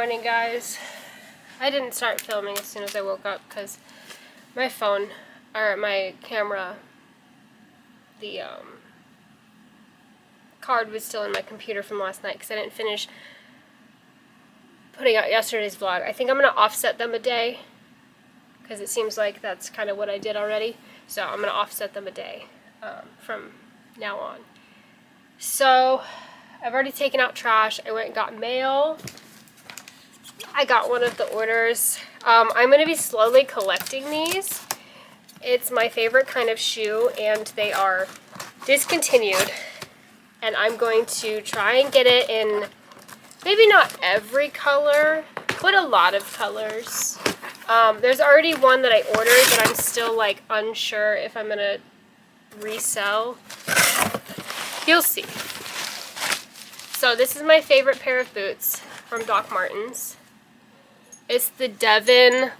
morning, guys. I didn't start filming as soon as I woke up because my phone, or my camera, the card was still in my computer from last night because I didn't finish putting out yesterday's vlog. I think I'm going to offset them a day because it seems like that's kind of what I did already. So I'm going to offset them a day from now on. So I've already taken out trash. I went and got mail. I got one of the orders. I'm going to be slowly collecting these. It's my favorite kind of shoe, and they are discontinued. And I'm going to try and get it in maybe not every color, but a lot of colors. There's already one that I ordered, but I'm still like unsure if I'm going to resell. You'll see. So this is my favorite pair of boots from Doc Martens. It's the Devon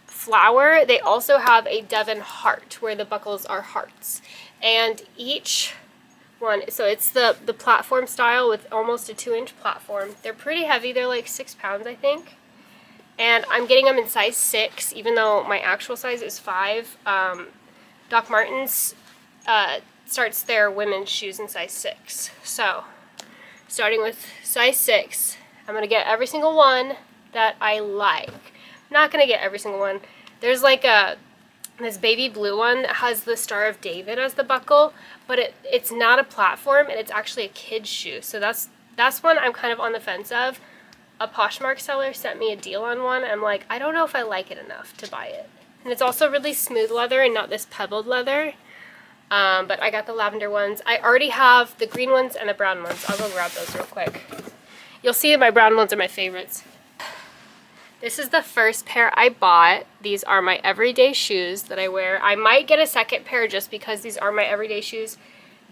flower. They also have a Devon heart where the buckles are hearts. And each one, so it's the platform style with almost a 2-inch platform. They're pretty heavy. They're like 6 pounds, I think. And I'm getting them in size 6, even though my actual size is 5. Doc Martens starts their women's shoes in size 6. So, starting with size 6, I'm going to get every single one that I like. I'm not going to get every single one. There's like this baby blue one that has the Star of David as the buckle, but it's not a platform, and it's actually a kid's shoe. So that's one I'm kind of on the fence of. A Poshmark seller sent me a deal on one. I'm like, I don't know if I like it enough to buy it. And it's also really smooth leather and not this pebbled leather. But I got the lavender ones. I already have the green ones and the brown ones. I'll go grab those real quick. You'll see my brown ones are my favorites. This is the first pair I bought. These are my everyday shoes that I wear. I might get a second pair just because these are my everyday shoes.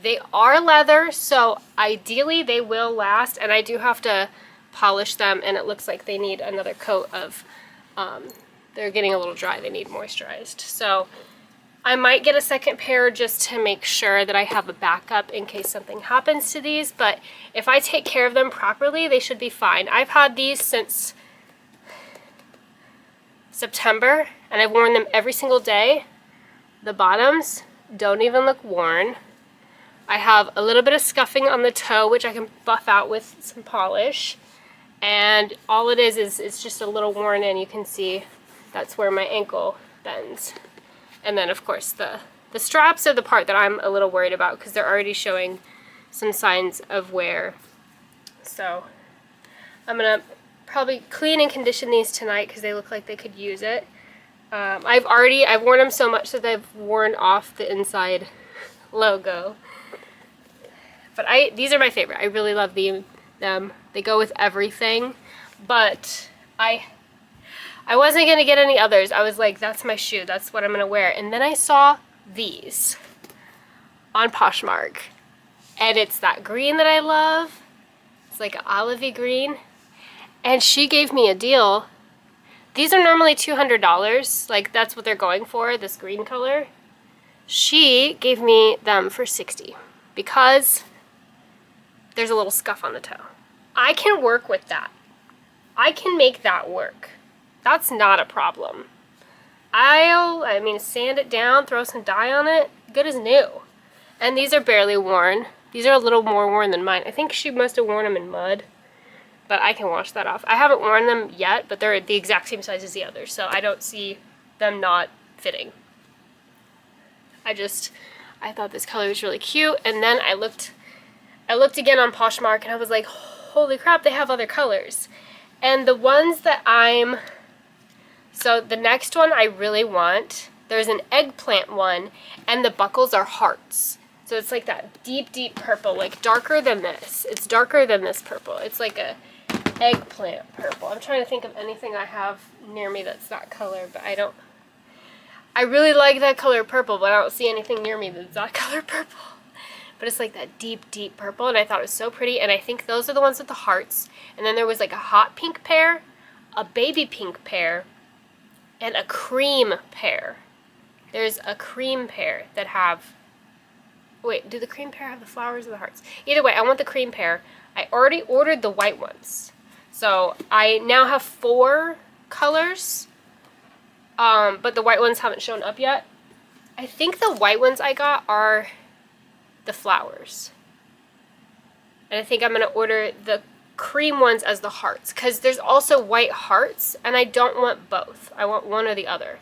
They are leather, so ideally they will last, and I do have to polish them, and it looks like they need another coat of, they're getting a little dry, they need moisturized. So I might get a second pair just to make sure that I have a backup in case something happens to these, but if I take care of them properly, they should be fine. I've had these since September, and I've worn them every single day. The bottoms don't even look worn. I have a little bit of scuffing on the toe, which I can buff out with some polish. And all it is it's just a little worn in. You can see that's where my ankle bends. And then, of course, the straps are the part that I'm a little worried about because they're already showing some signs of wear. So I'm going to probably clean and condition these tonight because they look like they could use it. I've worn them so much that I've worn off the inside logo. But these are my favorite. I really love them. They go with everything. But I wasn't going to get any others. I was like, that's my shoe. That's what I'm going to wear. And then I saw these on Poshmark. And it's that green that I love. It's like an olivey green. And she gave me a deal. These are normally $200. Like, that's what they're going for, this green color. She gave me them for $60 because there's a little scuff on the toe. I can work with that. I can make that work. That's not a problem. I mean, sand it down, throw some dye on it, good as new. And these are barely worn. These are a little more worn than mine. I think she must have worn them in mud, but I can wash that off. I haven't worn them yet, but they're the exact same size as the others, so I don't see them not fitting. I thought this color was really cute, and then I looked again on Poshmark, and I was like, holy crap, they have other colors. And the ones that so the next one I really want, there's an eggplant one, and the buckles are hearts. So it's like that deep, deep purple, like darker than this. It's darker than this purple. It's like a eggplant purple. I'm trying to think of anything I have near me that's that color, but I really like that color purple, but I don't see anything near me that's that color purple. But it's like that deep, deep purple, and I thought it was so pretty, and I think those are the ones with the hearts. And then there was like a hot pink pair, a baby pink pair, and a cream pair. There's a cream pair that have, wait, do the cream pair have the flowers or the hearts? Either way, I want the cream pair. I already ordered the white ones. So I now have 4 colors, but the white ones haven't shown up yet. I think the white ones I got are the flowers. And I think I'm going to order the cream ones as the hearts, because there's also white hearts, and I don't want both. I want one or the other.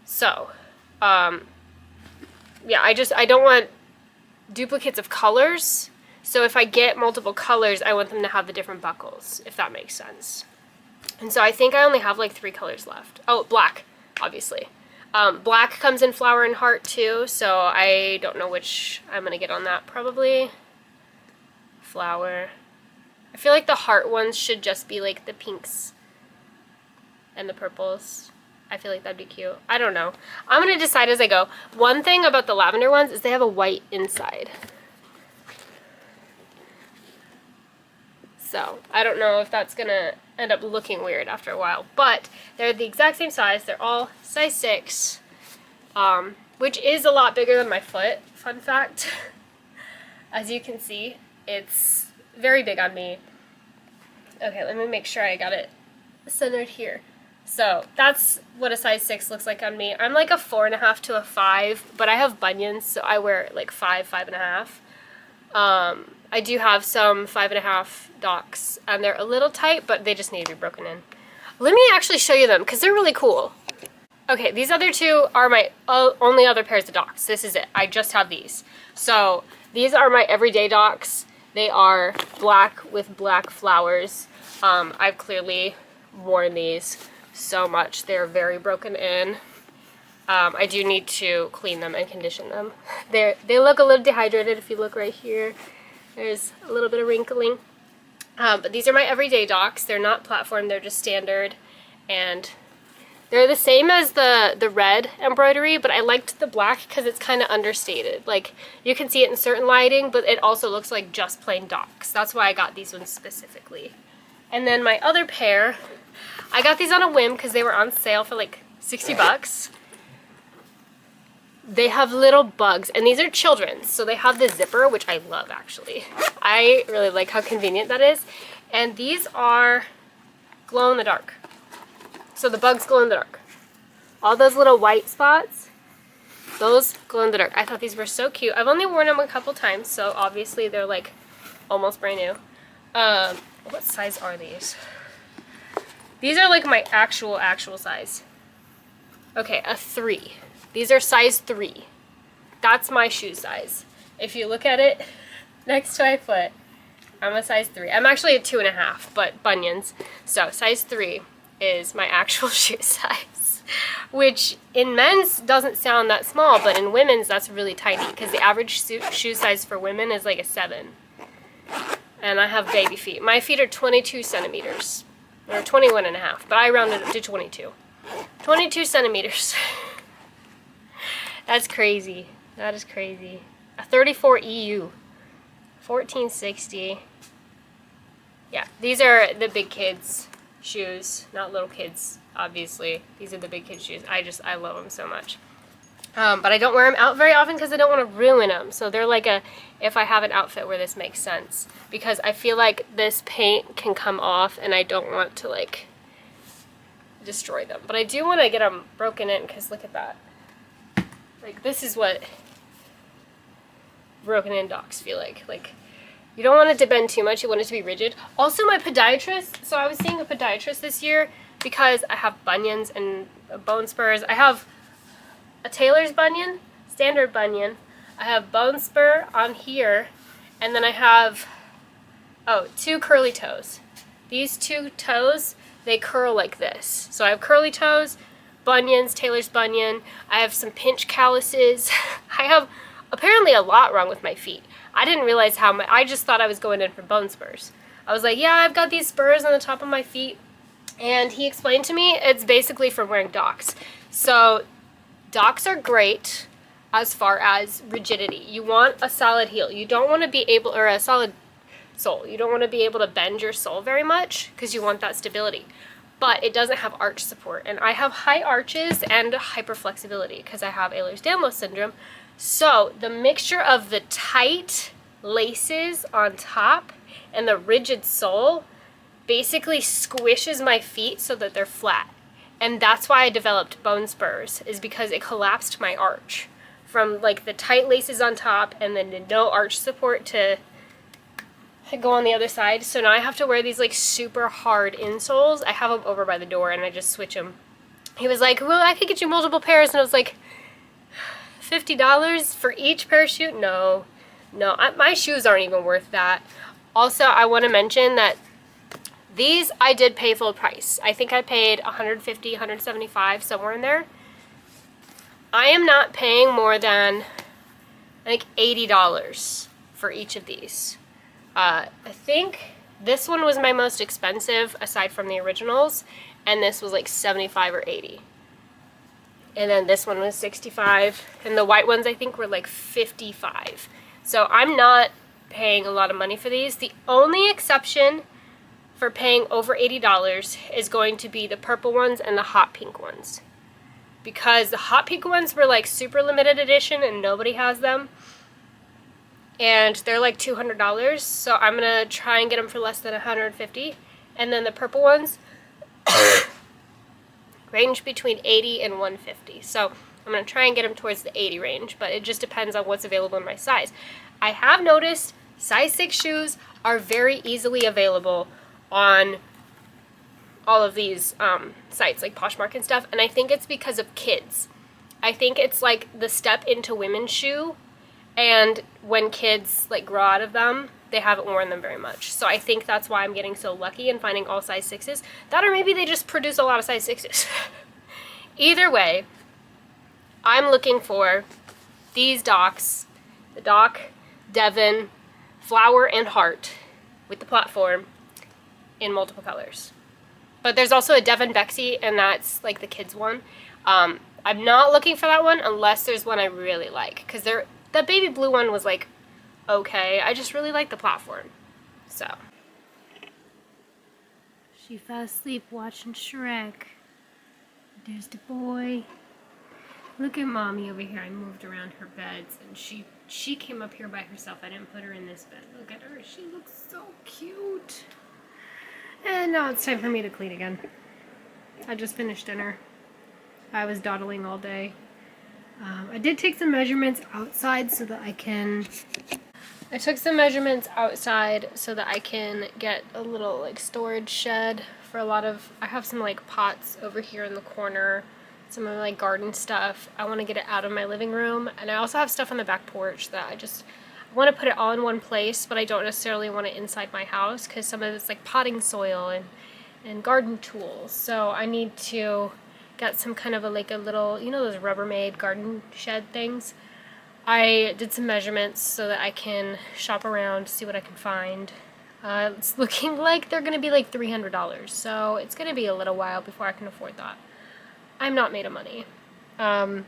So, yeah, I don't want duplicates of colors. So if I get multiple colors, I want them to have the different buckles, if that makes sense. And so I think I only have like 3 colors left. Oh, black, obviously. Black comes in flower and heart too, so I don't know which I'm going to get on that. Probably flower. I feel like the heart ones should just be like the pinks and the purples. I feel like that'd be cute. I don't know. I'm going to decide as I go. One thing about the lavender ones is they have a white inside. So I don't know if that's going to end up looking weird after a while. But they're the exact same size. They're all size 6, which is a lot bigger than my foot. Fun fact. As you can see, it's very big on me. Okay, let me make sure I got it centered here. So that's what a size 6 looks like on me. I'm like a 4.5 to a 5, but I have bunions, so I wear like 5, 5.5. I do have some 5.5 docs, and they're a little tight, but they just need to be broken in. Let me actually show you them, because they're really cool. Okay, these other 2 are my only other pairs of docs. This is it. I just have these. So these are my everyday docs. They are black with black flowers. I've clearly worn these so much. They're very broken in. I do need to clean them and condition them. They look a little dehydrated if you look right here. There's a little bit of wrinkling. But these are my everyday docs. They're not platform, they're just standard. And they're the same as the red embroidery, but I liked the black because it's kind of understated. Like, you can see it in certain lighting, but it also looks like just plain docs. That's why I got these ones specifically. And then my other pair, I got these on a whim because they were on sale for like 60 bucks. They have little bugs, and these are children's, so they have the zipper, which I love actually. I really like how convenient that is. And these are glow in the dark. So the bugs glow in the dark. All those little white spots, those glow in the dark. I thought these were so cute. I've only worn them a couple times, so obviously they're like almost brand new. What size are these? These are like my actual size. Okay, a 3. These are size 3. That's my shoe size. If you look at it next to my foot, I'm a size 3. I'm actually a 2.5, but bunions. So size 3 is my actual shoe size, which in men's doesn't sound that small, but in women's that's really tiny because the average shoe size for women is like a 7. And I have baby feet. My feet are 22 centimeters, or 21.5, but I rounded it to 22. 22 centimeters. That's crazy. That is crazy. A 34 EU. 1460. Yeah, these are the big kids' shoes, not little kids, obviously. These are the big kids' shoes. I love them so much. But I don't wear them out very often because I don't want to ruin them. So they're like a, if I have an outfit where this makes sense. Because I feel like this paint can come off and I don't want to like destroy them. But I do want to get them broken in because look at that. Like, this is what broken in docs feel like. Like, you don't want it to bend too much. You want it to be rigid. Also, my podiatrist, so I was seeing a podiatrist this year because I have bunions and bone spurs. I have a tailor's bunion, standard bunion. I have bone spur on here, and then I have, 2 curly toes. These 2 toes, they curl like this. So I have curly toes, bunions, tailor's bunion. I have some pinch calluses. I have apparently a lot wrong with my feet. I didn't realize how much. I just thought I was going in for bone spurs. I was like, yeah, I've got these spurs on the top of my feet. And he explained to me it's basically from wearing docs. So docs are great as far as rigidity. You want a solid heel. You don't want to be able, or a solid sole. You don't want to be able to bend your sole very much because you want that stability. But it doesn't have arch support. And I have high arches and hyperflexibility because I have Ehlers-Danlos syndrome. So the mixture of the tight laces on top and the rigid sole basically squishes my feet so that they're flat. And that's why I developed bone spurs, is because it collapsed my arch from like the tight laces on top and then the no arch support to go on the other side. So now I have to wear these like super hard insoles. I have them over by the door and I just switch them. He was like, well, I could get you multiple pairs. And I was like, $50 for each parachute? No, my shoes aren't even worth that. Also, I want to mention that these I did pay full price. I think I paid $150, $175, somewhere in there. I am not paying more than, I think, $80 for each of these. I think this one was my most expensive aside from the originals, and this was like 75 or 80. And then this one was 65, and the white ones I think were like 55. So I'm not paying a lot of money for these. The only exception for paying over $80 is going to be the purple ones and the hot pink ones. Because the hot pink ones were like super limited edition and nobody has them. And they're like $200, so I'm gonna try and get them for less than $150. And then the purple ones range between $80 and $150. So I'm gonna try and get them towards the $80 range, but it just depends on what's available in my size. I have noticed size 6 shoes are very easily available on all of these sites like Poshmark and stuff, and I think it's because of kids. I think it's like the step into women's shoe, and when kids like grow out of them, they haven't worn them very much. So I think that's why I'm getting so lucky and finding all size 6s. That, or maybe they just produce a lot of size 6s. Either way, I'm looking for these Docs, the Doc, Devon, Flower, and Heart with the platform in multiple colors. But there's also a Devon Bexy, and that's like the kids one. I'm not looking for that one unless there's one I really like, because the baby blue one was like okay. I just really like the platform. So she fell asleep watching Shrek. There's the boy. Look at mommy over here. I moved around her beds, and she came up here by herself. I didn't put her in this bed. Look at her. She looks so cute. And now it's time for me to clean again. I just finished dinner. I was dawdling all day. I did take some measurements outside so that I can... I took some measurements outside so that I can get a little like storage shed for a lot of... I have some like pots over here in the corner, some of my like garden stuff. I want to get it out of my living room, and I also have stuff on the back porch that I want to put it all in one place, but I don't necessarily want it inside my house because some of it's like potting soil and garden tools. So I need to get some kind of a little, you know, those Rubbermaid garden shed things. I did some measurements so that I can shop around, see what I can find. It's looking like they're going to be like $300, so it's going to be a little while before I can afford that. I'm not made of money. Yeah,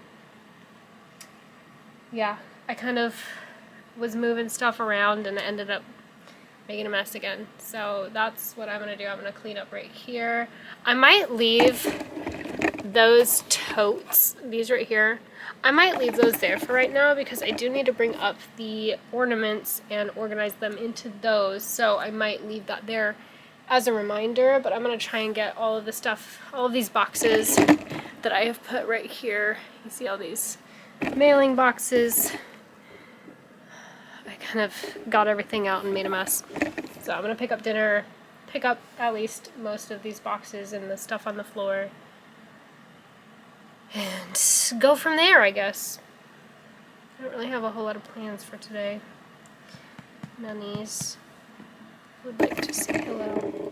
I kind of was moving stuff around and ended up making a mess again. So that's what I'm going to do. I'm going to clean up right here. I might leave those totes, these right here, I might leave those there for right now because I do need to bring up the ornaments and organize them into those. So I might leave that there as a reminder, but I'm going to try and get all of the stuff, all of these boxes that I have put right here. You see all these mailing boxes. I kind of got everything out and made a mess. So I'm going to pick up dinner, pick up at least most of these boxes and the stuff on the floor, and go from there, I guess. I don't really have a whole lot of plans for today. Nannies would like to say hello.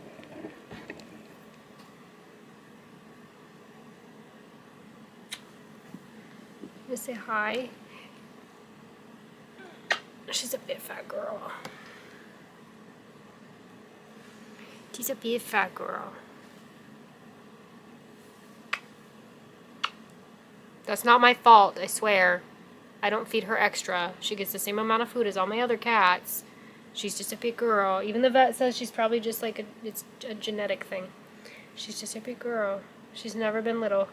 You say hi. She's a big fat girl. She's a big fat girl. That's not my fault, I swear. I don't feed her extra. She gets the same amount of food as all my other cats. She's just a big girl. Even the vet says she's probably just like it's a genetic thing. She's just a big girl. She's never been little.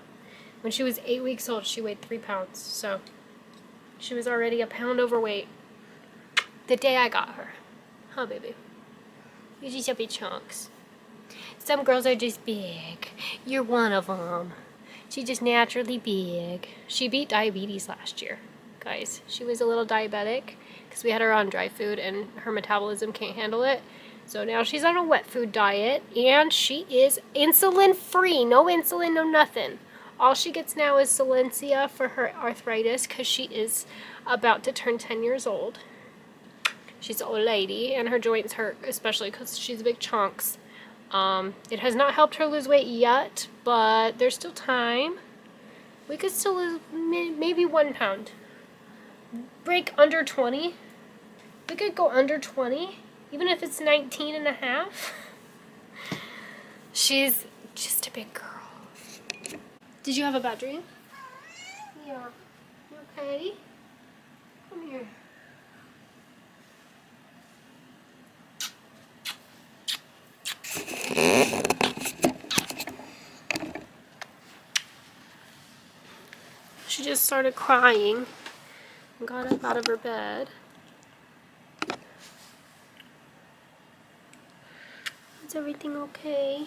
When she was 8 weeks old, she weighed 3 pounds. So she was already a pound overweight the day I got her. Huh, baby? You just have big chunks. Some girls are just big. You're one of them. She's just naturally big. She beat diabetes last year, guys. She was a little diabetic because we had her on dry food and her metabolism can't handle it. So now she's on a wet food diet and she is insulin free. No insulin, no nothing. All she gets now is Silencia for her arthritis because she is about to turn 10 years old. She's an old lady and her joints hurt, especially because she's big chunks. It has not helped her lose weight yet, but there's still time. We could still lose maybe 1 pound. Break under 20. We could go under 20, even if it's 19 and a half. She's just a big girl. Did you have a bad dream? Yeah. You okay? Come here. She just started crying and got up out of her bed. Is everything okay?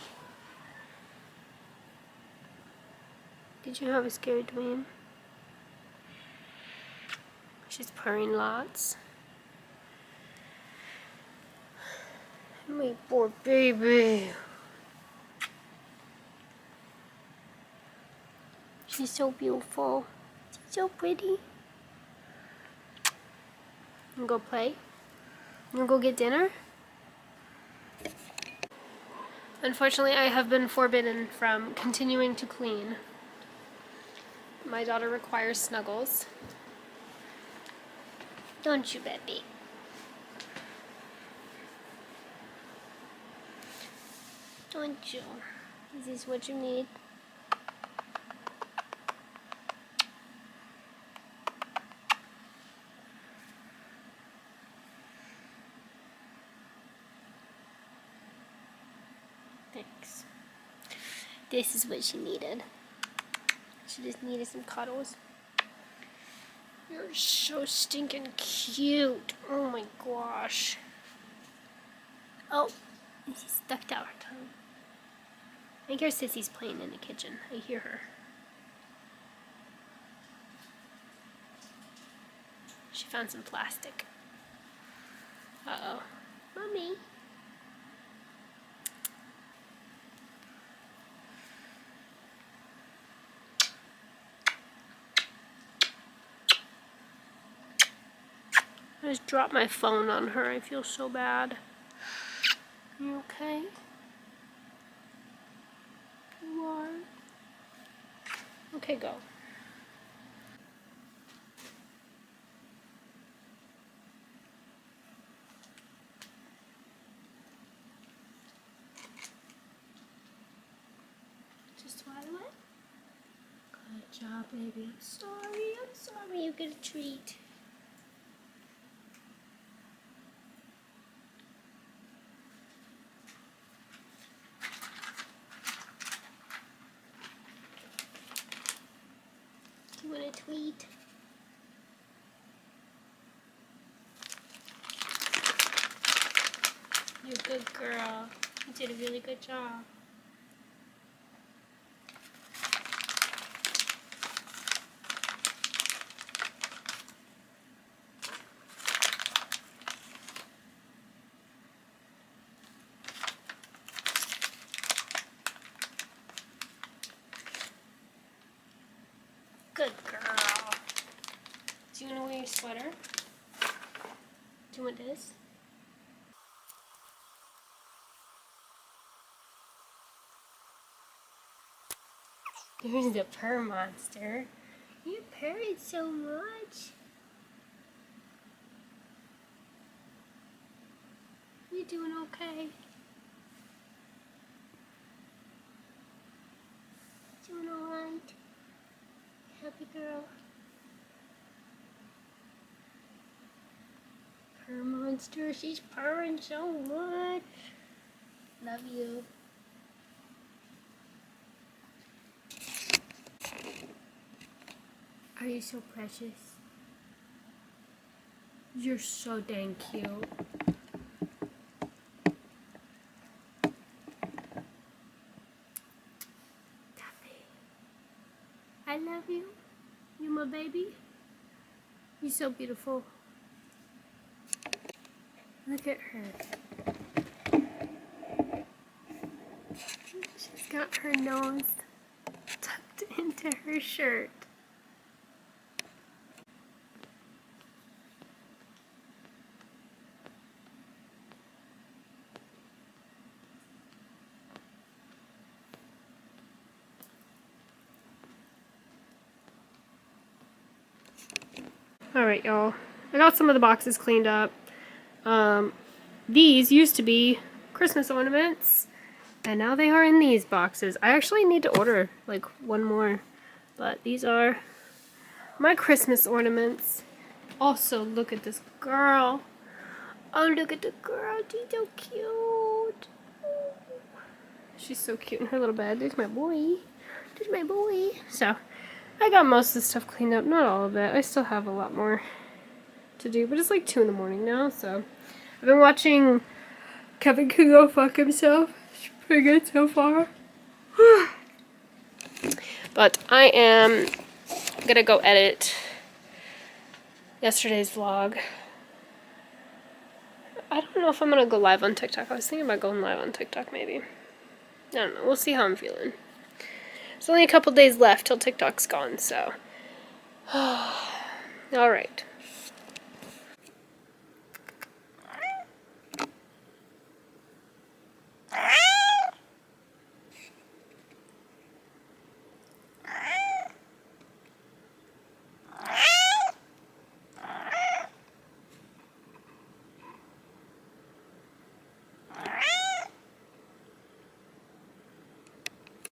Did you have a scary dream? She's purring lots. My poor baby. She's so beautiful. She's so pretty. You wanna go play? You wanna go get dinner? Unfortunately, I have been forbidden from continuing to clean. My daughter requires snuggles. Don't you, baby? Don't you? Is this what you need? Thanks. This is what she needed. She just needed some cuddles. You're so stinking cute. Oh my gosh. Oh, she stuck out her tongue. I hear Sissy's playing in the kitchen. I hear her. She found some plastic. Uh-oh. Mommy. I just dropped my phone on her. I feel so bad. You okay? You are? Okay, go. Just swallow it? Good job, baby. I'm sorry. You get a treat. You want a tweet? You're a good girl. You did a really good job. Good girl. Do you want to wear your sweater? Do you want this? There's the purr monster. You purred so much. You doing okay? Doing alright? Happy girl. Purr monster, she's purring so much. Love you. Are you so precious? You're so dang cute. I love you. You my baby. You're so beautiful. Look at her. She's got her nose tucked into her shirt. Alright, y'all. I got some of the boxes cleaned up. These used to be Christmas ornaments, and now they are in these boxes. I actually need to order, like, one more. But these are my Christmas ornaments. Also, look at this girl. Oh, look at the girl. She's so cute. She's so cute in her little bed. There's my boy. There's my boy. So, I got most of the stuff cleaned up. Not all of it. I still have a lot more to do. But it's like 2 in the morning now, so. I've been watching Kevin Can Go Fuck Himself. It's pretty good so far. But I am gonna go edit yesterday's vlog. I don't know if I'm gonna go live on TikTok. I was thinking about going live on TikTok maybe. I don't know. We'll see how I'm feeling. There's only a couple days left till TikTok's gone, so. Alright.